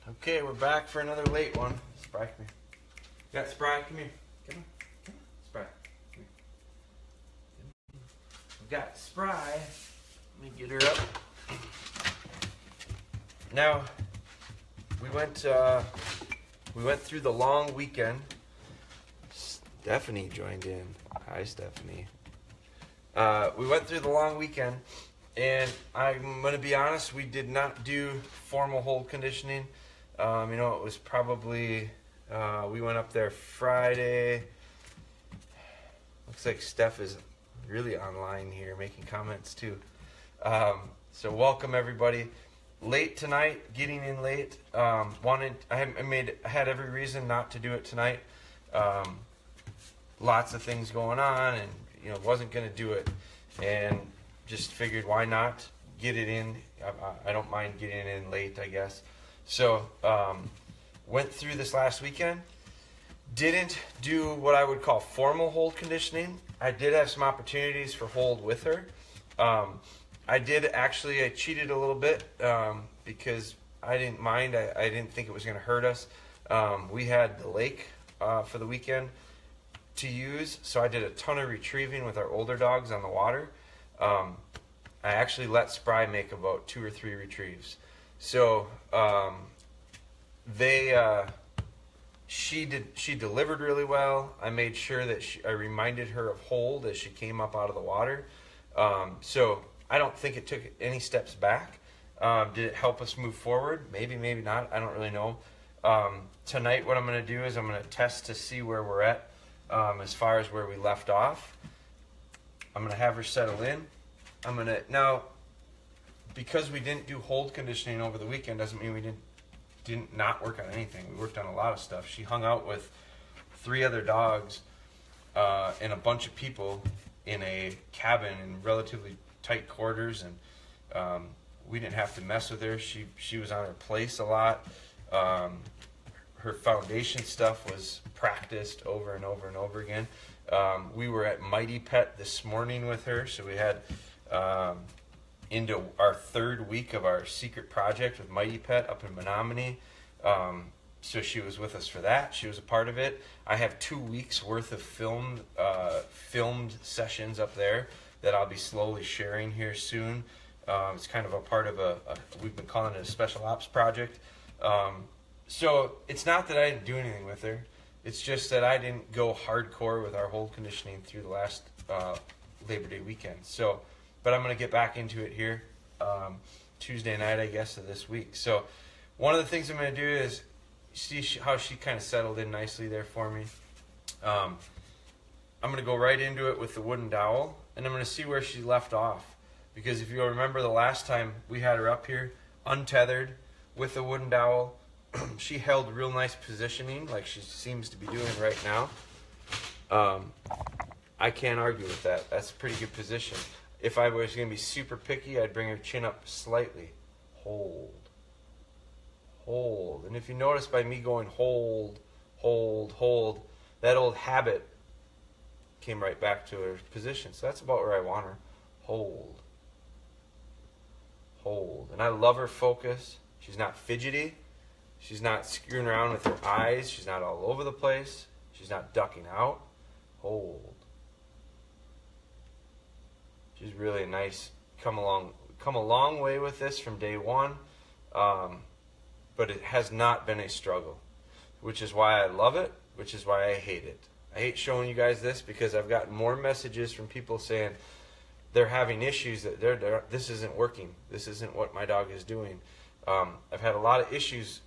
Okay, we're back for another late one. Spry, come here. You got Spry, come here. Come on. Come on. Spry, come here. We've got Spry. Let me get her up. Now, we went through the long weekend. Stephanie joined in. Hi, Stephanie. We went through the long weekend, and I'm going to be honest, we did not do formal hold conditioning. It was probably, we went up there Friday. Looks like Steph is really online here making comments too. So welcome everybody. Late tonight, getting in late. I had every reason not to do it tonight. Lots of things going on, and wasn't going to do it, and just figured why not get it in. I don't mind getting it in late, I guess. So went through this last weekend. Didn't do what I would call formal hold conditioning. I did have some opportunities for hold with her. I cheated a little bit because I didn't mind. I didn't think it was going to hurt us. We had the lake for the weekend to use, so I did a ton of retrieving with our older dogs on the water. I actually let Spry make about 2 or 3 retrieves. So she delivered really well. I made sure that I reminded her of hold as she came up out of the water. So I don't think it took any steps back. Did it help us move forward? Maybe, maybe not. I don't really know. Tonight what I'm going to do is I'm going to test to see where we're at as far as where we left off. I'm going to have her settle in. Now, because we didn't do hold conditioning over the weekend doesn't mean we didn't not work on anything. We worked on a lot of stuff. She hung out with 3 other dogs and a bunch of people in a cabin in relatively tight quarters, and we didn't have to mess with her. She was on her place a lot. Her foundation stuff was practiced over and over and over again. We were at Mighty Pet this morning with her, so we had into our 3rd week of our secret project with Mighty Pet up in Menominee. So she was with us for that. She was a part of it. I have 2 weeks worth of filmed sessions up there that I'll be slowly sharing here soon. It's kind of a part of we've been calling it a special ops project. So it's not that I didn't do anything with her. It's just that I didn't go hardcore with our hold conditioning through the last Labor Day weekend. So, but I'm going to get back into it here Tuesday night, I guess, of this week. So one of the things I'm going to do is see how she kind of settled in nicely there for me. I'm going to go right into it with the wooden dowel, and I'm going to see where she left off. Because if you'll remember the last time we had her up here, untethered, with the wooden dowel, she held real nice positioning like she seems to be doing right now. I can't argue with that. That's a pretty good position. If I was going to be super picky, I'd bring her chin up slightly. Hold. Hold. And if you notice by me going hold, hold, hold, that old habit came right back to her position. So that's about where I want her. Hold. Hold. And I love her focus. She's not fidgety. She's not screwing around with her eyes. She's not all over the place. She's not ducking out. Hold. She's really nice. Come a long way with this from day one, but it has not been a struggle, which is why I love it, which is why I hate it. I hate showing you guys this because I've gotten more messages from people saying they're having issues, that this isn't working. This isn't what my dog is doing. I've had a lot of issues,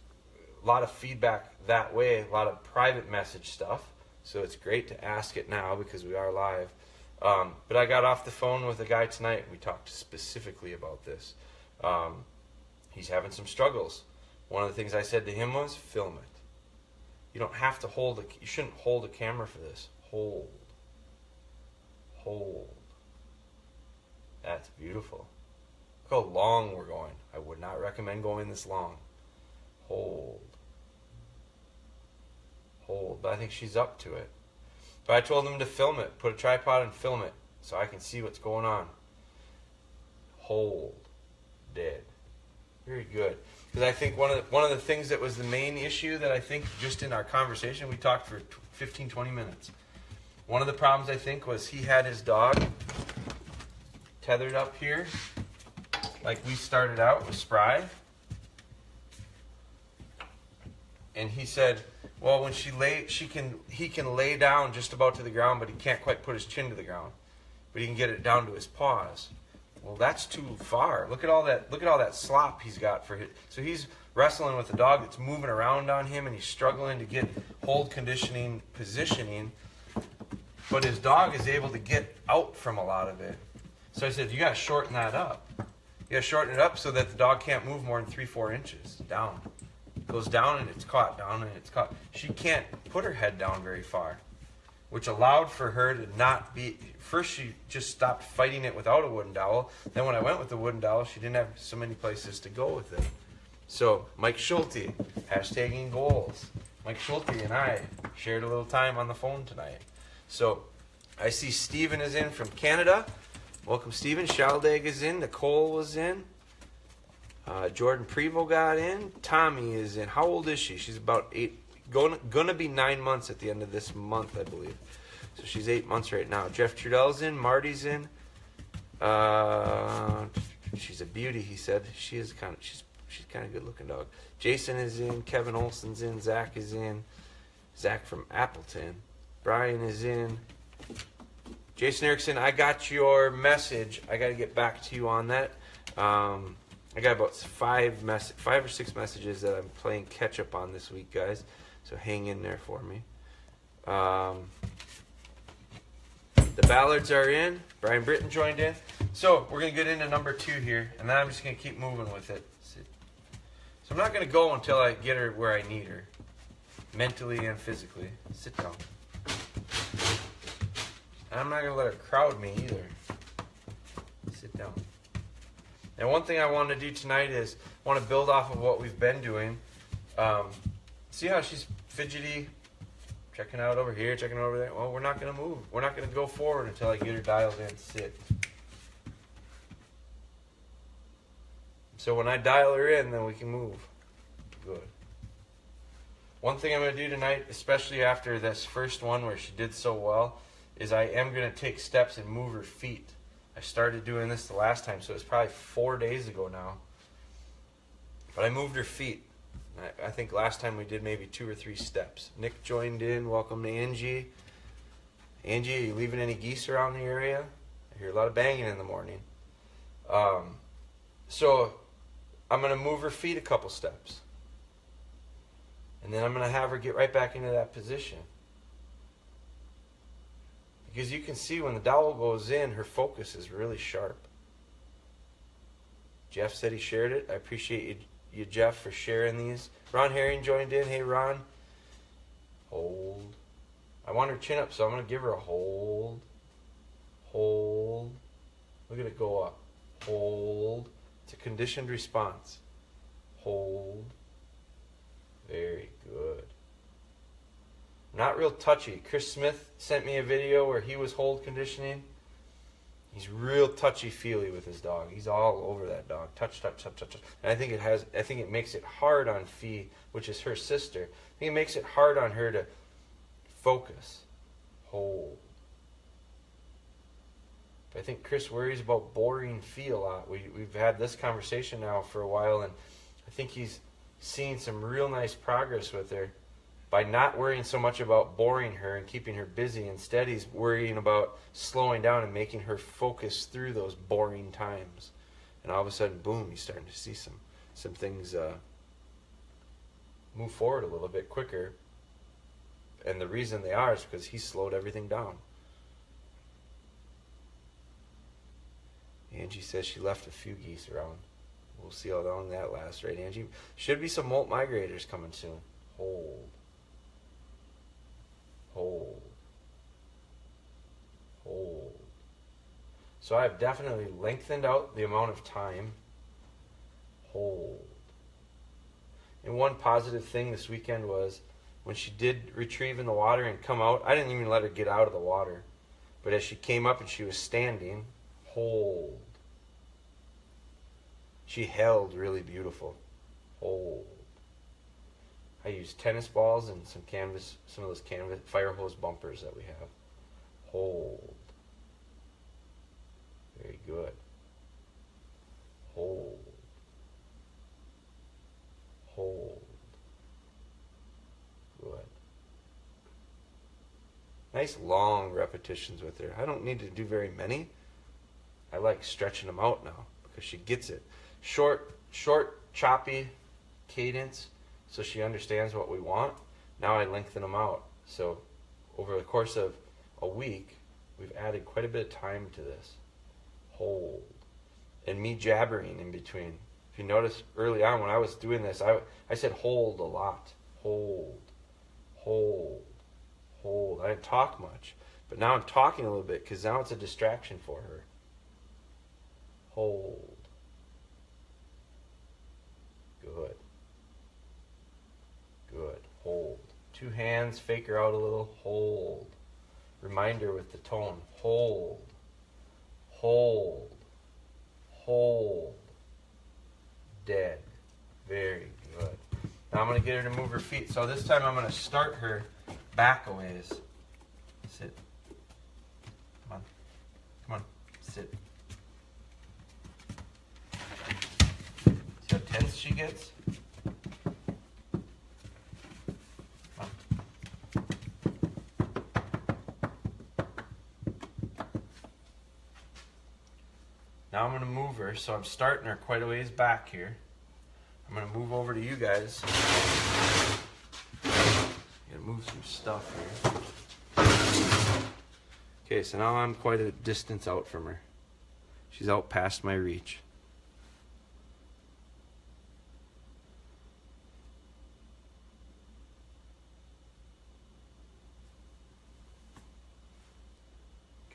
a lot of feedback that way, a lot of private message stuff. So it's great to ask it now because we are live. But I got off the phone with a guy tonight. We talked specifically about this. He's having some struggles. One of the things I said to him was, film it. You don't have to you shouldn't hold a camera for this. Hold. Hold. That's beautiful. Look how long we're going. I would not recommend going this long. Hold. Hold. But I think she's up to it. But I told him to film it. Put a tripod and film it so I can see what's going on. Hold. Dead. Very good. Because I think one of the things that was the main issue that I think just in our conversation, we talked for 15, 20 minutes. One of the problems I think was he had his dog tethered up here, like we started out with Spry. And he said, well, when he can lay down just about to the ground, but he can't quite put his chin to the ground. But he can get it down to his paws. Well, that's too far. Look at all that slop he's got for his. So he's wrestling with a dog that's moving around on him, and he's struggling to get hold conditioning, positioning. But his dog is able to get out from a lot of it. So I said, you got to shorten that up. You got to shorten it up so that the dog can't move more than 3-4 inches down. It goes down and it's caught, down and it's caught. She can't put her head down very far, which allowed for her to not be. First, she just stopped fighting it without a wooden dowel. Then when I went with the wooden dowel, she didn't have so many places to go with it. So Mike Schulte, hashtagging goals. Mike Schulte and I shared a little time on the phone tonight. So I see Stephen is in from Canada. Welcome, Stephen. Shaldag is in. Nicole was in. Jordan Prevo got in. Tommy is in. How old is she? She's about 8. Gonna be 9 months at the end of this month, I believe. So she's 8 months right now. Jeff Trudell's in. Marty's in. She's a beauty, he said. She's kind of good looking dog. Jason is in. Kevin Olson's in. Zach is in. Zach from Appleton. Brian is in. Jason Erickson, I got your message. I got to get back to you on that. I got about 5 or 6 messages that I'm playing catch up on this week, guys. So hang in there for me. The Ballards are in. Brian Britton joined in. So we're going to get into number 2 here, and then I'm just going to keep moving with it. So I'm not going to go until I get her where I need her, mentally and physically. Sit down. And I'm not going to let her crowd me either. Sit down. And one thing I want to do tonight is I want to build off of what we've been doing. See how she's fidgety, checking out over here, checking over there. Well, we're not going to move. We're not going to go forward until I get her dialed in. Sit. So when I dial her in, then we can move. Good. One thing I'm going to do tonight, especially after this first one where she did so well, is I am going to take steps and move her feet. I started doing this the last time, so it's probably 4 days ago now. But I moved her feet. I think last time we did maybe 2 or 3 steps. Nick joined in. Welcome to Angie. Angie, are you leaving any geese around the area? I hear a lot of banging in the morning. So I'm going to move her feet a couple steps. And then I'm going to have her get right back into that position. Because you can see when the dowel goes in, her focus is really sharp. Jeff said he shared it. I appreciate you, Jeff, for sharing these. Ron Herring joined in. Hey, Ron. Hold. I want her chin up, so I'm going to give her a hold. Hold. Look at it go up. Hold. It's a conditioned response. Hold. Very good. Not real touchy. Chris Smith sent me a video where he was hold conditioning. He's real touchy-feely with his dog. He's all over that dog. Touch, touch, touch, touch, touch. And I think it makes it hard on Fee, which is her sister. I think it makes it hard on her to focus. Hold. But I think Chris worries about boring Fee a lot. We've had this conversation now for a while, and I think he's seen some real nice progress with her by not worrying so much about boring her and keeping her busy. Instead, he's worrying about slowing down and making her focus through those boring times. And all of a sudden, boom, he's starting to see some things move forward a little bit quicker. And the reason they are is because he slowed everything down. Angie says she left a few geese around. We'll see how long that lasts, right, Angie? Should be some molt migrators coming soon. Hold. Hold. Hold. So I've definitely lengthened out the amount of time. Hold. And one positive thing this weekend was when she did retrieve in the water and come out, I didn't even let her get out of the water. But as she came up and she was standing, hold. She held really beautiful. Hold. I used tennis balls and some of those canvas fire hose bumpers that we have. Hold. Very good. Hold. Hold. Good. Nice long repetitions with her. I don't need to do very many. I like stretching them out now because she gets it. Short, choppy cadence so she understands what we want. Now I lengthen them out. So over the course of a week, we've added quite a bit of time to this. Hold. And me jabbering in between. If you notice early on when I was doing this, I said hold a lot. Hold. Hold. Hold. I didn't talk much. But now I'm talking a little bit because now it's a distraction for her. Hold. Good. Good. Hold. 2 hands, fake her out a little. Hold. Reminder with the tone. Hold. Hold. Hold. Dead. Very good. Now I'm going to get her to move her feet. So this time I'm going to start her back a ways. Sit. Come on. Come on. Sit. See how tense she gets? Come on. Now I'm going to move her, so I'm starting her quite a ways back here. I'm going to move over to you guys. Gotta move some stuff here. Okay, so now I'm quite a distance out from her. She's out past my reach.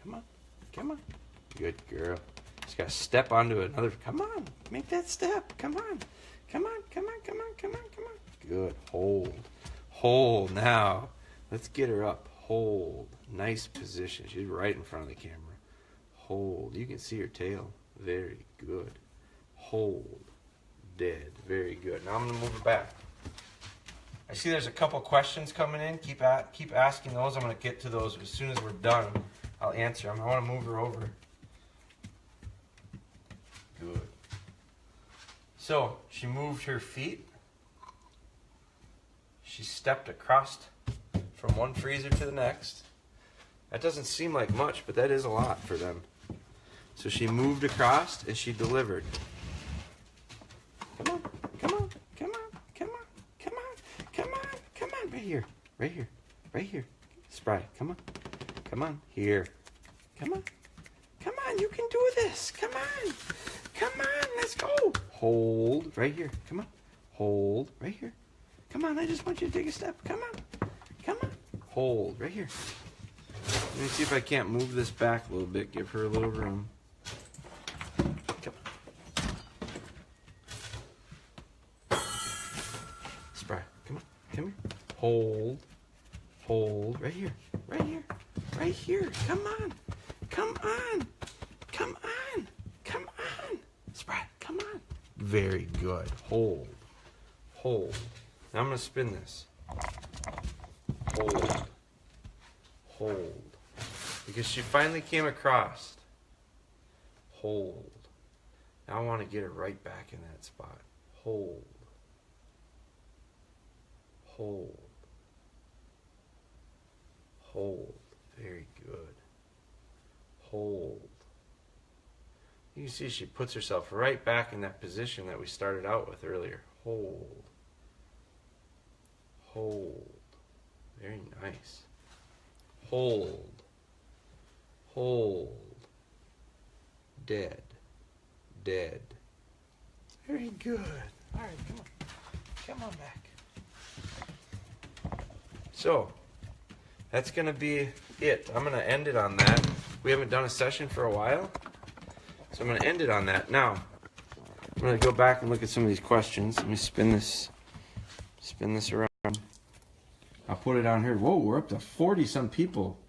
Come on, come on. Good girl. Just gotta step onto another. Come on, make that step. Come on, come on, come on, come on, come on, come on. Good. Hold. Hold now. Let's get her up. Hold. Nice position. She's right in front of the camera. Hold. You can see her tail. Very good. Hold. Dead. Very good. Now I'm going to move her back. I see there's a couple questions coming in. Keep asking those. I'm going to get to those as soon as we're done. I'll answer them. I want to move her over. Good. So she moved her feet. She stepped across from one freezer to the next. That doesn't seem like much, but that is a lot for them. So she moved across and she delivered. Come on, come on, come on, come on, come on, come on, come on. Right here, right here, right here. Spry, come on, come on, here. Come on, come on, you can do this. Come on, come on, let's go. Hold, right here, come on. Hold, right here. Come on, I just want you to take a step. Come on. Come on. Hold right here. Let me see if I can't move this back a little bit. Give her a little room. Come on. Spry. Come on. Come here. Hold. Hold. Right here. Right here. Right here. Come on. Come on. Come on. Come on. Spry. Come on. Very good. Hold. Hold. Now I'm going to spin this. Hold. Hold. Because she finally came across. Hold. Now I want to get her right back in that spot. Hold. Hold. Hold. Very good. Hold. You can see she puts herself right back in that position that we started out with earlier. Hold. Hold. Very nice. Hold. Hold. Dead. Dead. Very good. All right, come on. Come on back. So, that's going to be it. I'm going to end it on that. We haven't done a session for a while, so I'm going to end it on that. Now, I'm going to go back and look at some of these questions. Let me spin this around. I'll put it on here. Whoa, we're up to 40-some people.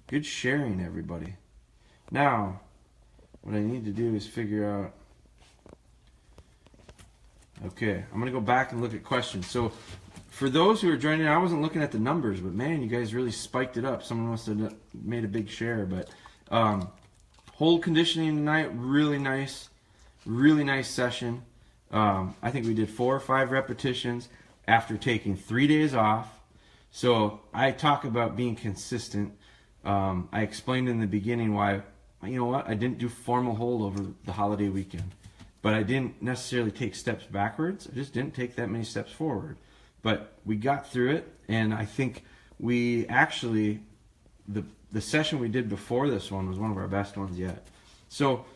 Good sharing, everybody. Now, what I need to do is figure out Okay, I'm going to go back and look at questions. So for those who are joining, I wasn't looking at the numbers, but man, you guys really spiked it up. Someone must have made a big share. But hold conditioning tonight, really nice session. I think we did 4 or 5 repetitions after taking 3 days off. So I talk about being consistent. I explained in the beginning why, you know what, I didn't do formal hold over the holiday weekend. But I didn't necessarily take steps backwards. I just didn't take that many steps forward. But we got through it, and I think we actually, the session we did before this one was one of our best ones yet. So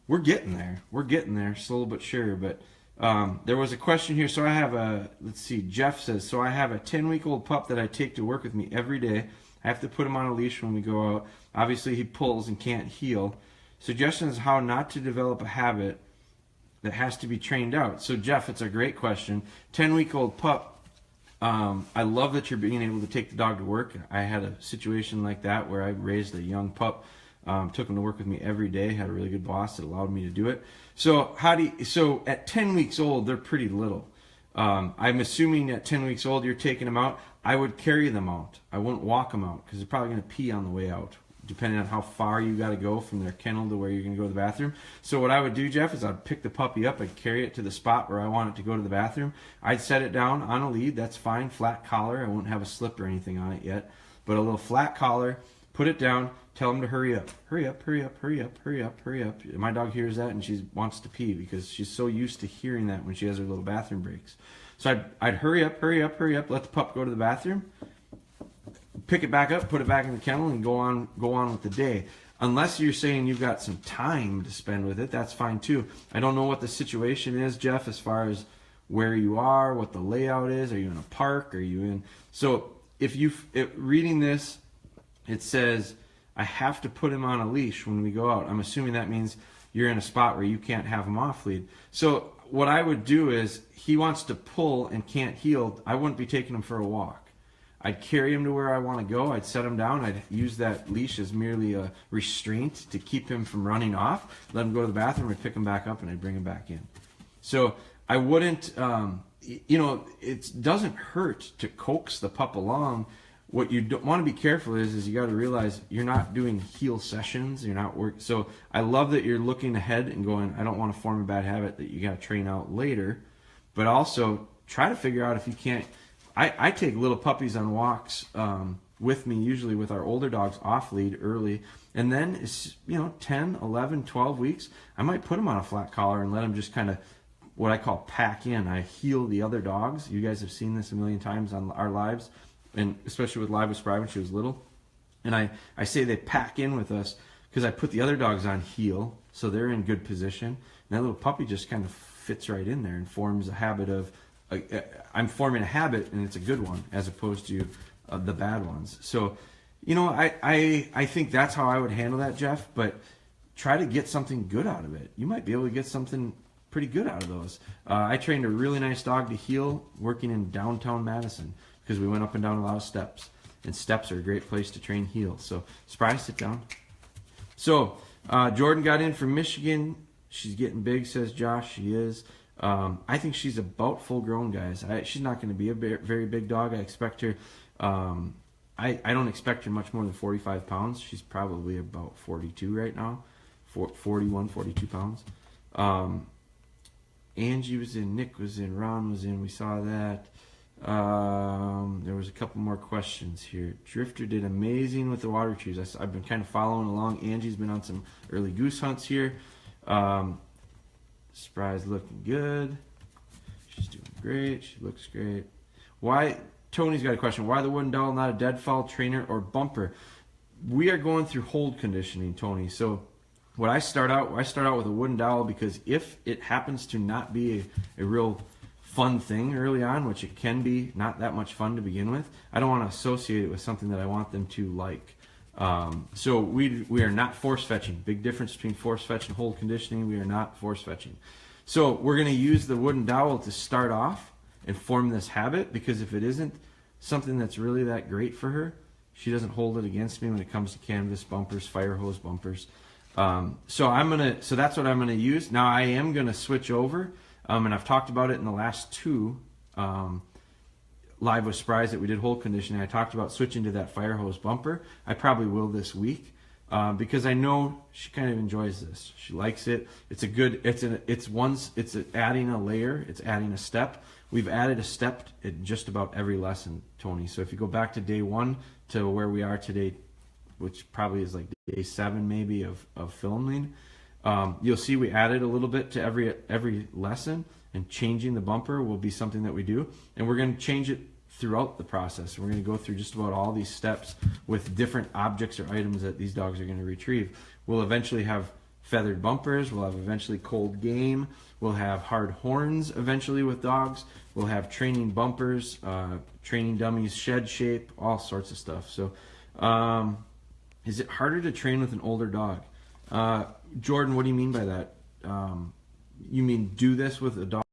we're getting there. We're getting there, slow but sure. But there was a question here. So I have let's see, Jeff says, so I have a 10-week-old pup that I take to work with me every day. I have to put him on a leash when we go out. Obviously, he pulls and can't heel. Suggestions how not to develop a habit that has to be trained out. So Jeff, it's a great question. 10-week-old pup. I love that you're being able to take the dog to work. I had a situation like that where I raised a young pup, took him to work with me every day, had a really good boss that allowed me to do it. So so at 10 weeks old, they're pretty little. I'm assuming at 10 weeks old, you're taking them out. I would carry them out. I wouldn't walk them out because they're probably going to pee on the way out, depending on how far you got to go from their kennel to where you're going to go to the bathroom. So what I would do, Jeff, is I'd pick the puppy up, I'd carry it to the spot where I want it to go to the bathroom. I'd set it down on a lead, that's fine, flat collar. I won't have a slip or anything on it yet, but a little flat collar, put it down, tell them to hurry up. Hurry up, hurry up, hurry up, hurry up, hurry up. My dog hears that and she wants to pee because she's so used to hearing that when she has her little bathroom breaks. So I'd hurry up, hurry up, hurry up, let the pup go to the bathroom, pick it back up, put it back in the kennel, and go on with the day. Unless you're saying you've got some time to spend with it, that's fine too. I don't know what the situation is, Jeff, as far as where you are, what the layout is. Are you in a park? Are you in? So if reading this, it says I have to put him on a leash when we go out. I'm assuming that means you're in a spot where you can't have him off lead. So what I would do is, he wants to pull and can't heel. I wouldn't be taking him for a walk. I'd carry him to where I want to go. I'd set him down. I'd use that leash as merely a restraint to keep him from running off. Let him go to the bathroom. I'd pick him back up and I'd bring him back in. So I wouldn't, it doesn't hurt to coax the pup along. What you want to be careful is you got to realize you're not doing heel sessions. You're not work. So I love that you're looking ahead and going, I don't want to form a bad habit that you got to train out later. But also try to figure out if you can't. I take little puppies on walks with me, usually with our older dogs off lead early. And then, it's 10, 11, 12 weeks, I might put them on a flat collar and let them just kind of, what I call pack in. I heel the other dogs. You guys have seen this a million times on our lives, and especially with Live with Spry when she was little. And I say they pack in with us because I put the other dogs on heel, so they're in good position. And that little puppy just kind of fits right in there and forms a habit of, I'm forming a habit, and it's a good one as opposed to the bad ones. So, I think that's how I would handle that, Jeff. But try to get something good out of it. You might be able to get something pretty good out of those. I trained a really nice dog to heel working in downtown Madison because we went up and down a lot of steps, and steps are a great place to train heel. So, Spry, sit down. So, Jordan got in from Michigan. She's getting big, says Josh. She is. I think she's about full grown, guys. She's not going to be a very big dog. I expect her, I don't expect her much more than 45 pounds. She's probably about 42 right now, 41, 42 pounds. Angie was in, Nick was in, Ron was in, we saw that. There was a couple more questions here. Drifter did amazing with the water retrievers. I've been kind of following along. Angie's been on some early goose hunts here. Spry's looking good. She's doing great. She looks great. Tony's got a question. Why the wooden dowel, not a deadfall, trainer, or bumper? We are going through hold conditioning, Tony. So what I start out with a wooden dowel because if it happens to not be a real fun thing early on, which it can be not that much fun to begin with, I don't want to associate it with something that I want them to like. So we are not force fetching. Big difference between force fetch and hold conditioning. We are not force fetching. So we're going to use the wooden dowel to start off and form this habit, because if it isn't something that's really that great for her, she doesn't hold it against me when it comes to canvas bumpers, fire hose bumpers. So that's what I'm gonna use. Now I am gonna switch over. And I've talked about it in the last two live with Spry's that we did whole conditioning. I talked about switching to that fire hose bumper. I probably will this week because I know she kind of enjoys this. She likes it. It's adding a layer. It's adding a step. We've added a step at just about every lesson, Tony. So if you go back to day 1 to where we are today, which probably is like day 7 maybe of filming, you'll see we added a little bit to every lesson, and changing the bumper will be something that we do, and we're going to change it throughout the process. We're going to go through just about all these steps with different objects or items that these dogs are going to retrieve. We'll eventually have feathered bumpers. We'll have eventually cold game. We'll have hard horns eventually with dogs. We'll have training bumpers, training dummies, shed shape, all sorts of stuff. So is it harder to train with an older dog? Jordan, what do you mean by that? You mean do this with a dog?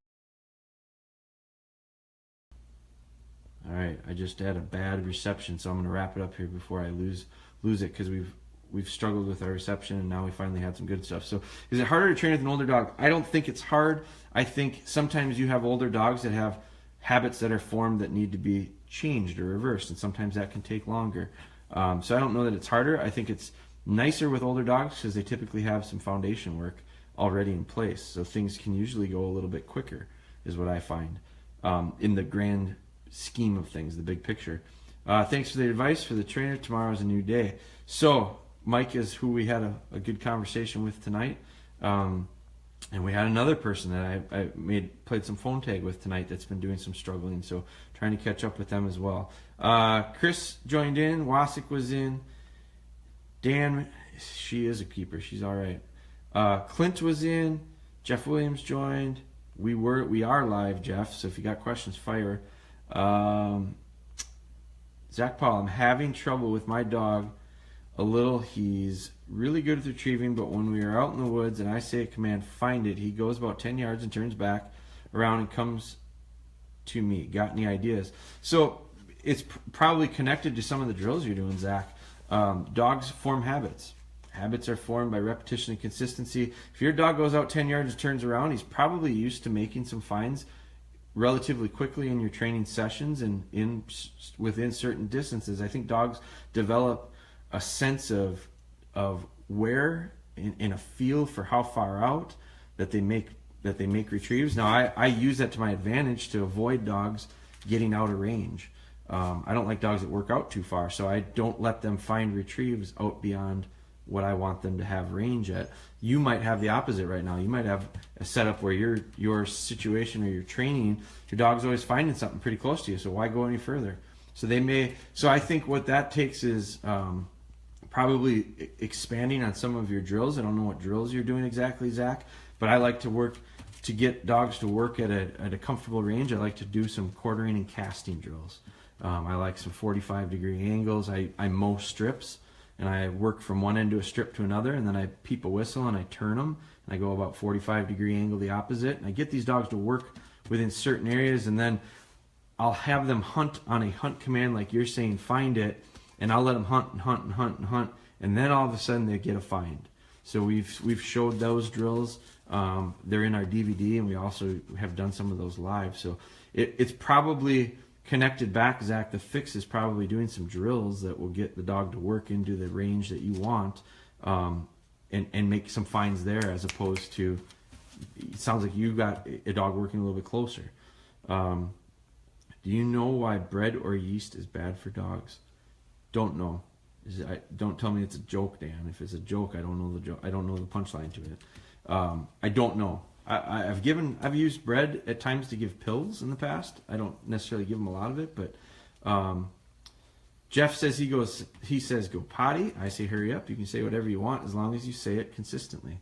All right, I just had a bad reception, so I'm going to wrap it up here before I lose it, because we've struggled with our reception, and now we finally had some good stuff. So is it harder to train with an older dog? I don't think it's hard. I think sometimes you have older dogs that have habits that are formed that need to be changed or reversed, and sometimes that can take longer. So I don't know that it's harder. I think it's nicer with older dogs because they typically have some foundation work already in place, so things can usually go a little bit quicker, is what I find, in the grand scheme of things, the big picture. Thanks for the advice for the trainer. Tomorrow is a new day. So Mike is who we had a good conversation with tonight, and we had another person that I played some phone tag with tonight that's been doing some struggling, so trying to catch up with them as well. Chris joined in. Wasik was in. Dan, she is a keeper. She's all right. Clint was in. Jeff Williams joined. We are live, Jeff. So if you got questions, fire. Zach Paul, I'm having trouble with my dog a little. He's really good at retrieving, but when we are out in the woods and I say a command, find it, he goes about 10 yards and turns back around and comes to me. Got any ideas? So it's probably connected to some of the drills you're doing, Zach. Dogs form habits. Habits are formed by repetition and consistency. If your dog goes out 10 yards and turns around, he's probably used to making some finds relatively quickly in your training sessions and within certain distances. I think dogs develop a sense of where and a feel for how far out that they make retrieves. Now I use that to my advantage to avoid dogs getting out of range. I don't like dogs that work out too far, so I don't let them find retrieves out beyond what I want them to have range at. You might have the opposite right now. You might have a setup where your situation or your training, your dog's always finding something pretty close to you, so why go any further? So I think what that takes is probably expanding on some of your drills. I don't know what drills you're doing exactly, Zach, but I like to get dogs to work at a comfortable range. I like to do some quartering and casting drills. I like some 45-degree angles. I mow strips, and I work from one end of a strip to another, and then I peep a whistle and I turn them, and I go about 45-degree angle the opposite, and I get these dogs to work within certain areas, and then I'll have them hunt on a hunt command like you're saying, find it, and I'll let them hunt and hunt and hunt and hunt, and then all of a sudden they get a find. So we've showed those drills. They're in our DVD, and we also have done some of those live. So it's probably connected back, Zach. The fix is probably doing some drills that will get the dog to work into the range that you want, and make some finds there, as opposed to, it sounds like you got a dog working a little bit closer. Do you know why bread or yeast is bad for dogs? Don't know. Don't tell me it's a joke, Dan. If it's a joke, I don't know the joke. I don't know the punchline to it. I don't know. I've used bread at times to give pills in the past. I don't necessarily give them a lot of it, but Jeff says he says go potty. I say hurry up. You can say whatever you want as long as you say it consistently.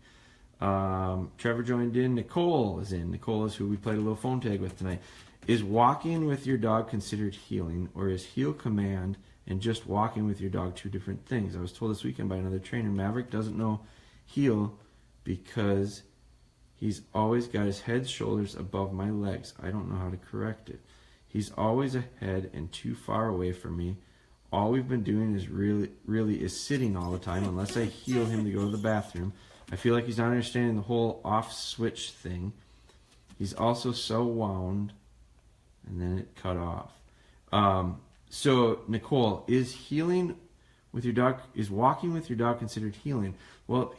Trevor joined in. Nicole is in. Nicole is who we played a little phone tag with tonight. Is walking with your dog considered healing, or is heel command and just walking with your dog two different things? I was told this weekend by another trainer, Maverick doesn't know heel because he's always got his head, shoulders above my legs. I don't know how to correct it. He's always ahead and too far away from me. All we've been doing is really is sitting all the time unless I heel him to go to the bathroom. I feel like he's not understanding the whole off switch thing. He's also so wound, and then it cut off. So Nicole, is walking with your dog considered healing? Well,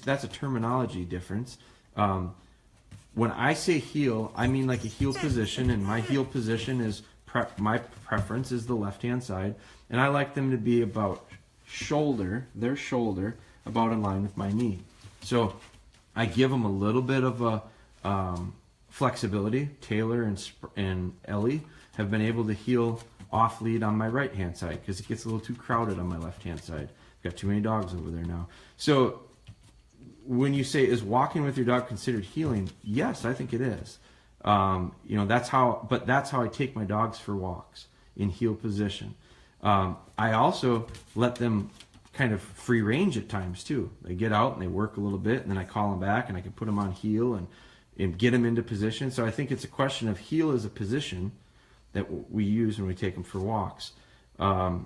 that's a terminology difference. When I say heel, I mean like a heel position, and my heel position is my preference is the left-hand side, and I like them to be about their shoulder, about in line with my knee. So I give them a little bit of a flexibility. Taylor and Ellie have been able to heel off lead on my right-hand side because it gets a little too crowded on my left-hand side. I've got too many dogs over there now. So when you say, is walking with your dog considered healing? Yes, I think it is. That's how I take my dogs for walks, in heel position. I also let them kind of free range at times too. They get out and they work a little bit, and then I call them back and I can put them on heel and get them into position. So I think it's a question of heel as a position that we use when we take them for walks. Or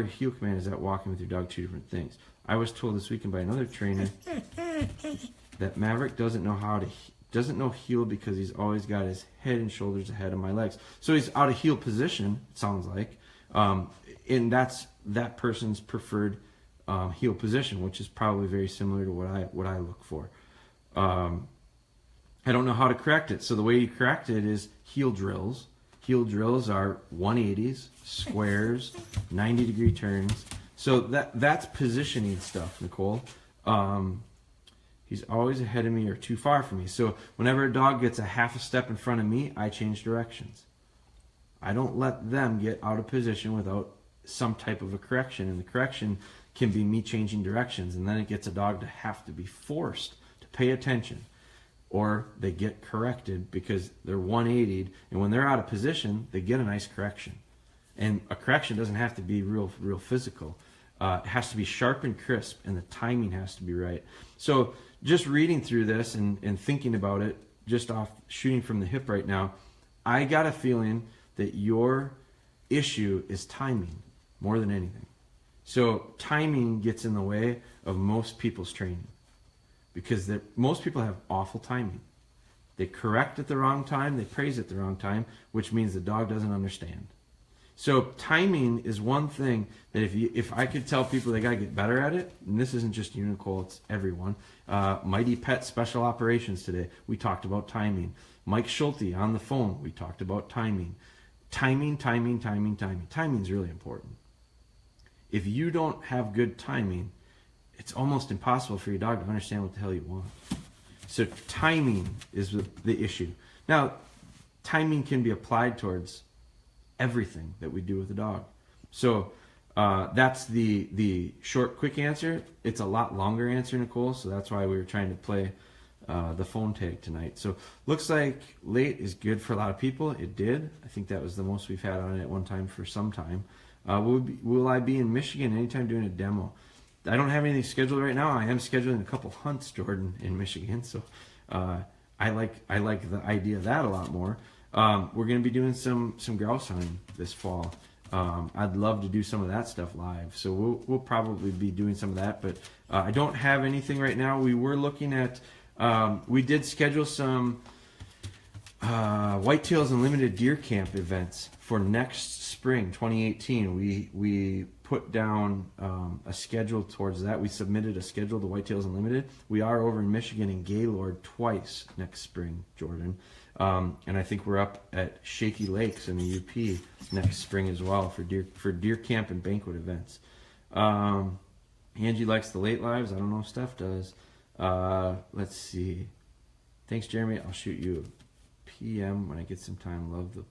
heel command, is that walking with your dog, two different things. I was told this weekend by another trainer that Maverick doesn't know heel because he's always got his head and shoulders ahead of my legs. So he's out of heel position, it sounds like. And that's that person's preferred heel position, which is probably very similar to what I look for. I don't know how to correct it. So the way you correct it is heel drills. Heel drills are 180s, squares, 90-degree turns. So that's positioning stuff, Nicole. He's always ahead of me or too far from me. So whenever a dog gets a half a step in front of me, I change directions. I don't let them get out of position without some type of a correction. And the correction can be me changing directions. And then it gets a dog to have to be forced to pay attention. Or they get corrected because they're 180'd. And when they're out of position, they get a nice correction. And a correction doesn't have to be real physical. It has to be sharp and crisp, and the timing has to be right. So just reading through this and thinking about it, just off shooting from the hip right now, I got a feeling that your issue is timing more than anything. So timing gets in the way of most people's training because most people have awful timing. They correct at the wrong time, they praise at the wrong time, which means the dog doesn't understand. So timing is one thing that if I could tell people they got to get better at it, and this isn't just you, Nicole, it's everyone. Mighty Pet Special Operations today, we talked about timing. Mike Schulte on the phone, we talked about timing. Timing. Timing's really important. If you don't have good timing, it's almost impossible for your dog to understand what the hell you want. So timing is the issue. Now, timing can be applied towards everything that we do with the dog. So that's the short, quick answer. It's a lot longer answer, Nicole, so that's why we were trying to play the phone tag tonight. So looks like late is good for a lot of people. It did. I think that was the most we've had on it at one time for some time. Will I be in Michigan anytime doing a demo? I don't have anything scheduled right now. I am scheduling a couple hunts, Jordan, in Michigan, so I like the idea of that a lot more. We're going to be doing some grouse hunting this fall. I'd love to do some of that stuff live, so we'll probably be doing some of that, but I don't have anything right now. We were looking at, we did schedule some Whitetails Unlimited Deer Camp events for next spring, 2018. We put down a schedule towards that. We submitted a schedule to Whitetails Unlimited. We are over in Michigan in Gaylord twice next spring, Jordan. And I think we're up at Shaky Lakes in the UP next spring as well for deer camp and banquet events. Angie likes the late lives. I don't know if Steph does. Let's see. Thanks, Jeremy. I'll shoot you a PM when I get some time. Love the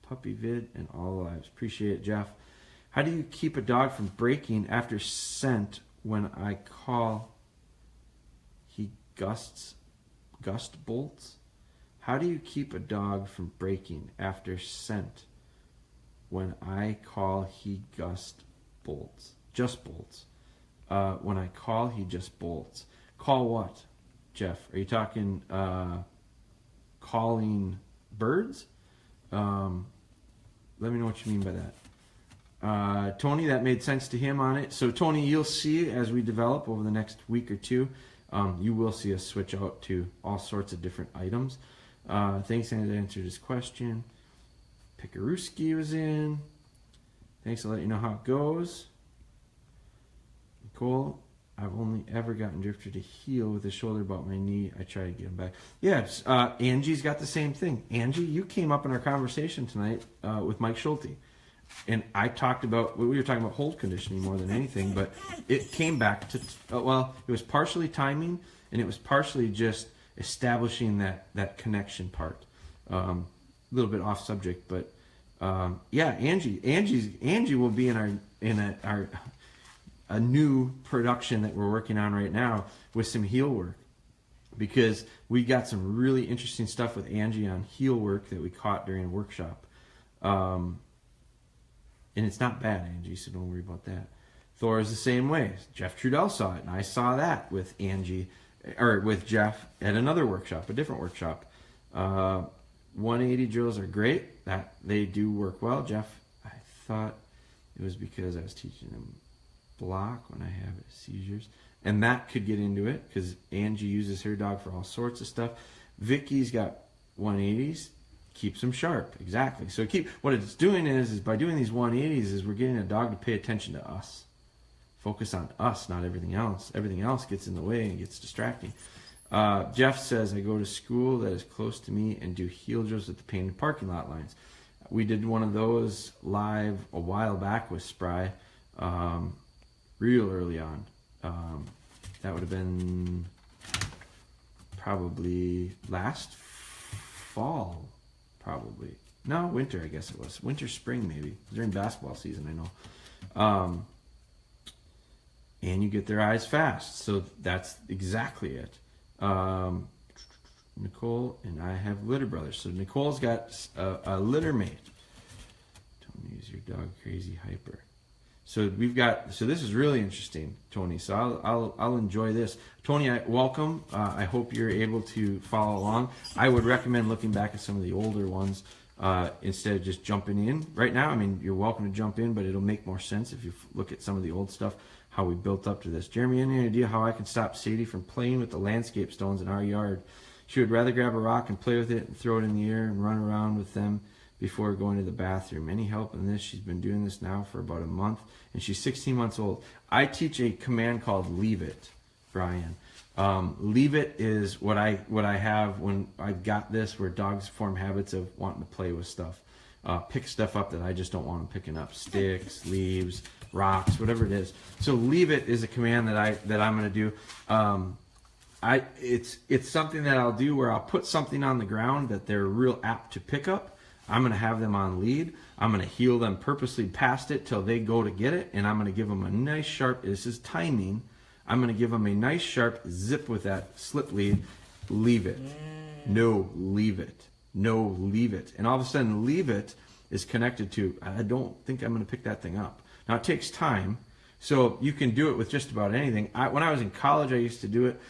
puppy vid and all the lives. Appreciate it, Jeff. How do you keep a dog from breaking after scent when I call he gust bolts? How do you keep a dog from breaking after scent when I call he just bolts? When I call he just bolts. Call what, Jeff? Are you talking calling birds? Let me know what you mean by that. Tony, that made sense to him on it. So Tony, you'll see as we develop over the next week or two, you will see us switch out to all sorts of different items. Thanks, and answered his question. Pikaruski was in. Thanks, I'll let you know how it goes. Nicole, I've only ever gotten Drifter to heel with his shoulder about my knee. I try to get him back. Yes, Angie's got the same thing. Angie, you came up in our conversation tonight with Mike Schulte. And I talked about, we were talking about hold conditioning more than anything, but it came back to, well, it was partially timing, and it was partially just establishing that connection part. A little bit off subject, but yeah, Angie will be in a new production that we're working on right now with some heel work, because we got some really interesting stuff with Angie on heel work that we caught during a workshop. And it's not bad, Angie, so don't worry about that. Thor is the same way. Jeff Trudell saw it, and I saw that with Angie, or with Jeff at another workshop, a different workshop. 180 drills are great. That they do work well. Jeff, I thought it was because I was teaching him block when I have seizures, and that could get into it because Angie uses her dog for all sorts of stuff. Vicky's got 180s. Keeps them sharp, exactly. So what it's doing is by doing these 180s is we're getting a dog to pay attention to us. Focus on us, not everything else. Everything else gets in the way and gets distracting. Jeff says, I go to school that is close to me and do heel drills at the painted parking lot lines. We did one of those live a while back with Spry, real early on. That would have been probably last fall. Probably. No, winter, I guess it was. Winter, spring, maybe. During basketball season, I know. And you get their eyes fast. So that's exactly it. Nicole and I have litter brothers. So Nicole's got a litter mate. Tony, is your dog crazy hyper? So this is really interesting, Tony. So I'll enjoy this. Tony, welcome. I hope you're able to follow along. I would recommend looking back at some of the older ones instead of just jumping in. Right now, I mean, you're welcome to jump in, but it'll make more sense if you look at some of the old stuff, how we built up to this. Jeremy, any idea how I can stop Sadie from playing with the landscape stones in our yard? She would rather grab a rock and play with it and throw it in the air and run around with them before going to the bathroom. Any help in this? She's been doing this now for about a month, and she's 16 months old. I teach a command called leave it, Brian. Leave it is what I have when I've got this, where dogs form habits of wanting to play with stuff. Pick stuff up that I just don't want them picking up. Sticks, leaves, rocks, whatever it is. So leave it is a command that I'm going to do. It's something that I'll do where I'll put something on the ground that they're real apt to pick up. I'm going to have them on lead. I'm going to heel them purposely past it till they go to get it, and I'm going to give them a nice sharp, this is timing, I'm going to give them a nice sharp zip with that slip lead. Leave it. No, leave it. No, leave it. And all of a sudden, leave it is connected to, I don't think I'm going to pick that thing up. Now, it takes time, so you can do it with just about anything. When I was in college, I used to do it.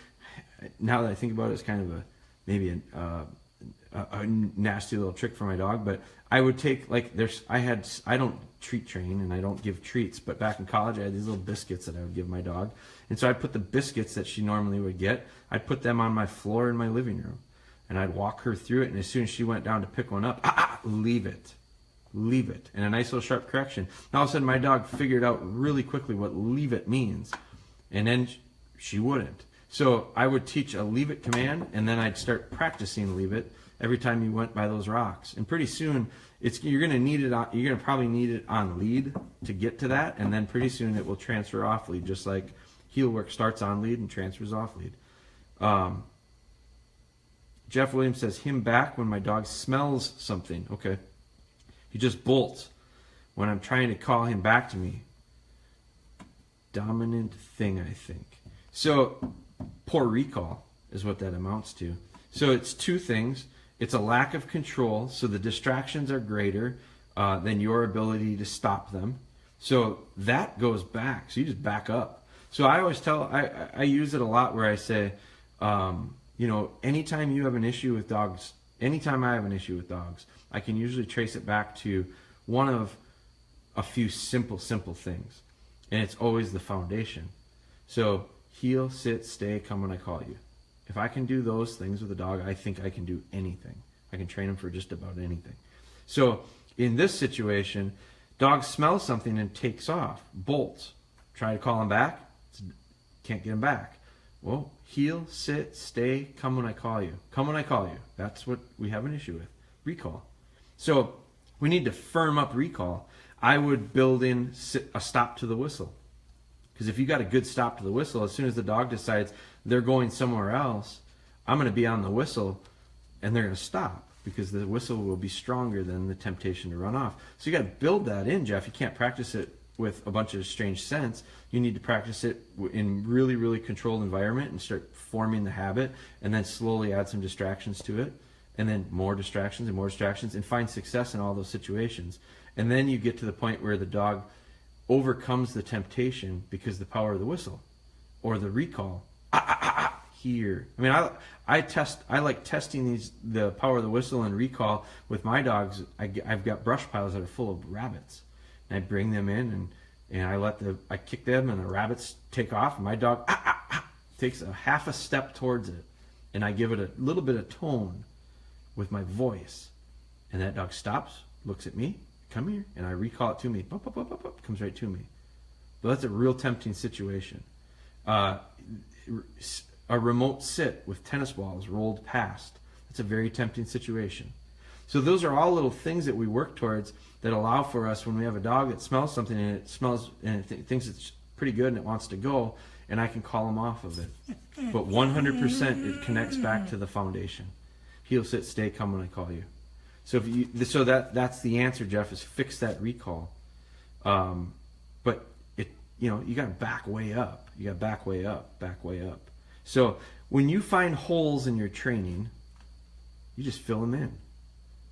Now that I think about it, it's kind of maybe a nasty little trick for my dog, but I would take, like, I don't treat train and I don't give treats, but back in college I had these little biscuits that I would give my dog, and so I'd put the biscuits that she normally would get, I'd put them on my floor in my living room, and I'd walk her through it, and as soon as she went down to pick one up, leave it, and a nice little sharp correction. And all of a sudden my dog figured out really quickly what leave it means, and then she wouldn't. So I would teach a leave it command, and then I'd start practicing leave it every time you went by those rocks. And pretty soon, you're going to probably need it on lead to get to that, and then pretty soon it will transfer off lead, just like heel work starts on lead and transfers off lead. Jeff Williams says, him back when my dog smells something. Okay. He just bolts when I'm trying to call him back to me. Dominant thing, I think. So poor recall is what that amounts to. So it's two things. It's a lack of control, so the distractions are greater than your ability to stop them. So that goes back. So you just back up. So I always I use it a lot where I say, anytime you have an issue with dogs, anytime I have an issue with dogs, I can usually trace it back to one of a few simple things. And it's always the foundation. So heel, sit, stay, come when I call you. If I can do those things with a dog, I think I can do anything. I can train him for just about anything. So in this situation, dog smells something and takes off, bolts. Try to call him back, can't get him back. Well, heel, sit, stay, come when I call you. Come when I call you. That's what we have an issue with, recall. So we need to firm up recall. I would build in a stop to the whistle. Because if you got a good stop to the whistle, as soon as the dog decides they're going somewhere else, I'm going to be on the whistle and they're going to stop because the whistle will be stronger than the temptation to run off. So you got to build that in, Jeff. You can't practice it with a bunch of strange scents. You need to practice it in really, really controlled environment and start forming the habit, and then slowly add some distractions to it, and then more distractions and find success in all those situations. And then you get to the point where the dog overcomes the temptation because the power of the whistle or the recall. Here. I mean, I like testing the power of the whistle and recall with my dogs. I've got brush piles that are full of rabbits. And I bring them in and I kick them and the rabbits take off and my dog takes a half a step towards it and I give it a little bit of tone with my voice and that dog stops, looks at me, come here, and I recall it to me, comes right to me. So that's a real tempting situation. A remote sit with tennis balls rolled past, that's a very tempting situation. So those are all little things that we work towards that allow for us when we have a dog that smells something and it smells and it thinks it's pretty good and it wants to go, and I can call him off of it. But 100% it connects back to the foundation. Heel, sit, stay, come when I call you. So that's the answer, Jeff, is fix that recall. But you got to back way up. You got to back way up. So when you find holes in your training, you just fill them in.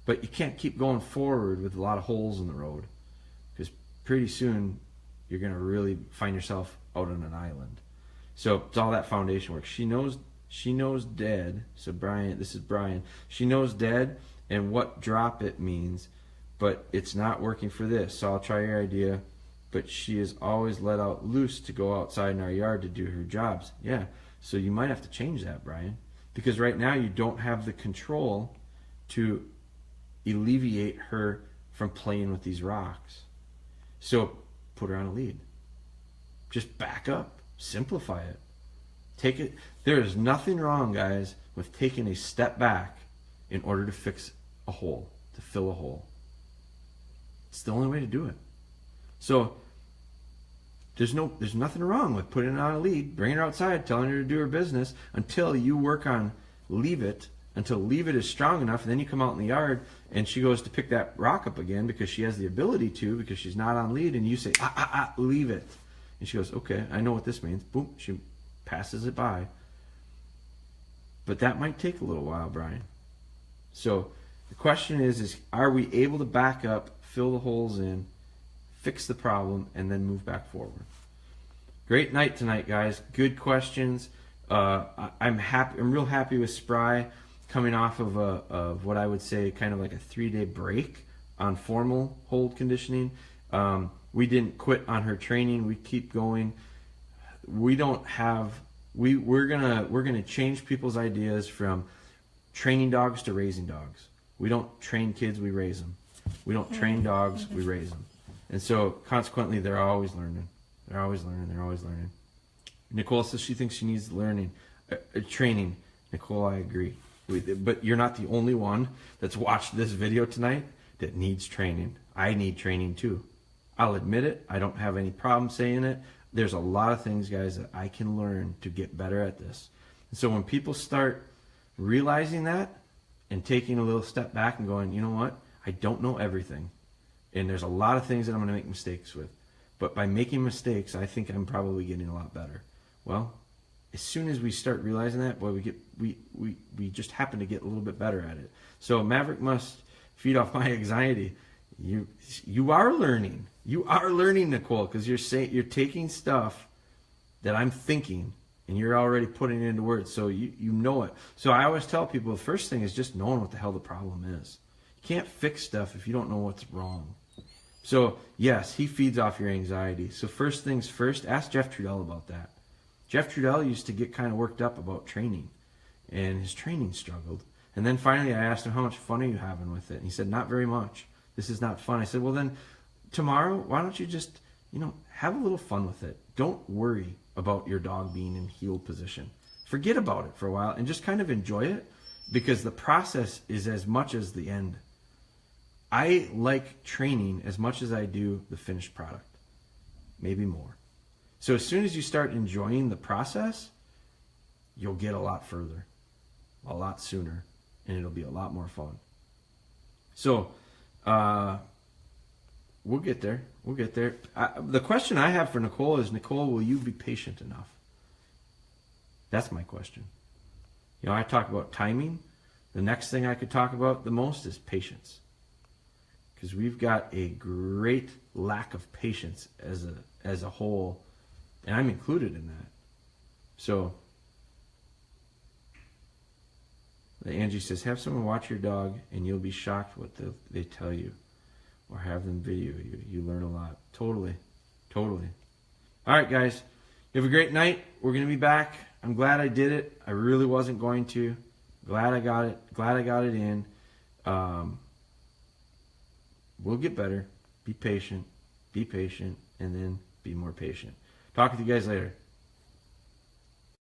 But you can't keep going forward with a lot of holes in the road, because pretty soon you're going to really find yourself out on an island. So it's all that foundation work. She knows dead. So this is Brian. She knows dead and what drop it means, but it's not working for this. So I'll try your idea. But she is always let out loose to go outside in our yard to do her jobs. Yeah. So you might have to change that, Brian, because right now you don't have the control to alleviate her from playing with these rocks. So put her on a lead. Just back up. Simplify it. Take it. There is nothing wrong, guys, with taking a step back in order to fix a hole, to fill a hole. It's the only way to do it. So there's nothing wrong with putting her on a lead, bringing her outside, telling her to do her business until you work on leave it, until leave it is strong enough, and then you come out in the yard and she goes to pick that rock up again because she has the ability to, because she's not on lead, and you say, leave it. And she goes, okay, I know what this means. Boom, she passes it by. But that might take a little while, Brian. So the question is are we able to back up, fill the holes in, fix the problem, and then move back forward? Great night tonight, guys. Good questions. I'm happy. I'm real happy with Spry coming off of what I would say kind of like a 3-day break on formal hold conditioning. We didn't quit on her training. We keep going. We're gonna change people's ideas from training dogs to raising dogs. We don't train kids, we raise them. We don't train dogs, we raise them. And so consequently, they're always learning. They're always learning. Nicole says she thinks she needs training. Nicole, I agree. But you're not the only one that's watched this video tonight that needs training. I need training too. I'll admit it. I don't have any problem saying it. There's a lot of things, guys, that I can learn to get better at this. And so when people start realizing that and taking a little step back and going, you know what? I don't know everything. And there's a lot of things that I'm going to make mistakes with. But by making mistakes, I think I'm probably getting a lot better. Well, as soon as we start realizing that, boy, we just happen to get a little bit better at it. So Maverick must feed off my anxiety. You are learning. You are learning, Nicole, because you're taking stuff that I'm thinking and you're already putting it into words. So you know it. So I always tell people the first thing is just knowing what the hell the problem is. You can't fix stuff if you don't know what's wrong. So yes, he feeds off your anxiety. So first things first, ask Jeff Trudell about that. Jeff Trudell used to get kind of worked up about training, and his training struggled. And then finally I asked him, how much fun are you having with it? And he said, not very much. This is not fun. I said, well then tomorrow, why don't you just, have a little fun with it. Don't worry about your dog being in heel position. Forget about it for a while and just kind of enjoy it, because the process is as much as the end. I like training as much as I do the finished product, maybe more. So as soon as you start enjoying the process, you'll get a lot further, a lot sooner, and it'll be a lot more fun. So we'll get there. We'll get there. The question I have for Nicole is, Nicole, will you be patient enough? That's my question. I talk about timing. The next thing I could talk about the most is patience, because we've got a great lack of patience as a whole, and I'm included in that. So Angie says, have someone watch your dog and you'll be shocked what they tell you, or have them video you. You learn a lot. Totally. All right, guys, you have a great night. We're going to be back. I'm glad I did it. I really wasn't going to. Glad I got it in. We'll get better. Be patient, and then be more patient. Talk with you guys later.